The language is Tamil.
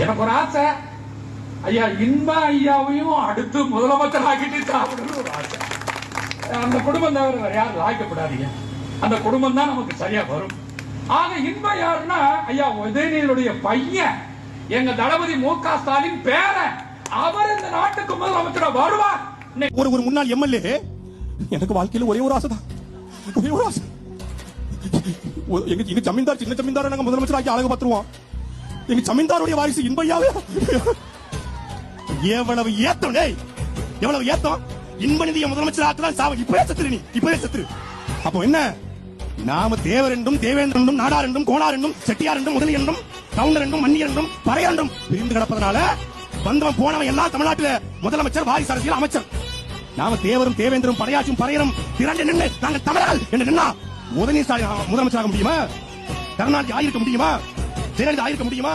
எனக்கு ஒரு ஆசை, ஐயா இன்பா ஐயாவையும் அடுத்து முதலமைச்சர் ஆக்கிட்டு சாப்பிடணும் ஒரு ஆசை. அந்த குடும்பம் தவிர வேற யாரும் ஆக்கப்படாதீங்க. அந்த குடும்பம் தான் நமக்கு சரியா வரும். ஆக இன்பா யாருன்னா ஐயா உதயநிதியுடைய பையன், எங்க தளபதி மு.க. ஸ்டாலின் பேரன். அவர் இந்த நாட்டுக்கு முதலமைச்சரா வருவார். ஒரு முன்னாள் எம்எல்ஏ, எனக்கு வாழ்க்கையில் ஒரே ஒரு ஆசை தான், ஒரே ஒரு ஆசை. எங்க ஜமீன்தார், சின்ன ஜமீன்தார நாங்க முதலமைச்சர் ஆக்கி அழகு பார்த்துருவோம். எங்க ஜமீன்தாருடைய வாரிசு இன்பையாவே. எவ்வளவு ஏத்தம், எவ்வளவு ஏத்தம். இன்ப நிதிய முதலமைச்சர் ஆக்கலாம் சாவ. இப்பவே செத்துரு, நீ இப்பவே செத்துரு. அப்போ என்ன, நாம தேவர் என்றும் தேவேந்திரன் என்றும் நாடார் என்றும் கோனார் என்றும் செட்டியார் என்றும் முதலி என்றும் கவுண்டர் என்றும் மன்னியர் என்றும் பறையர் என்றும் பிரிந்து கிடப்பதனால வந்தவன் போனவன் எல்லாம் தமிழ்நாட்டில் முதலமைச்சர், வாரிசு அரசியல் அமைச்சர். நாம தேவரும் தேவேந்திரம் படையாச்சும் பறையரும் திரண்டு நின்று நாங்கள் தமிழர்கள் என்று நின்னா உதயநிதி ஸ்டாலின் முதலமைச்சராக முடியுமா? கருணாநிதி ஆயிருக்க முடியுமா? ஜெயலலிதா ஆயிருக்க முடியுமா?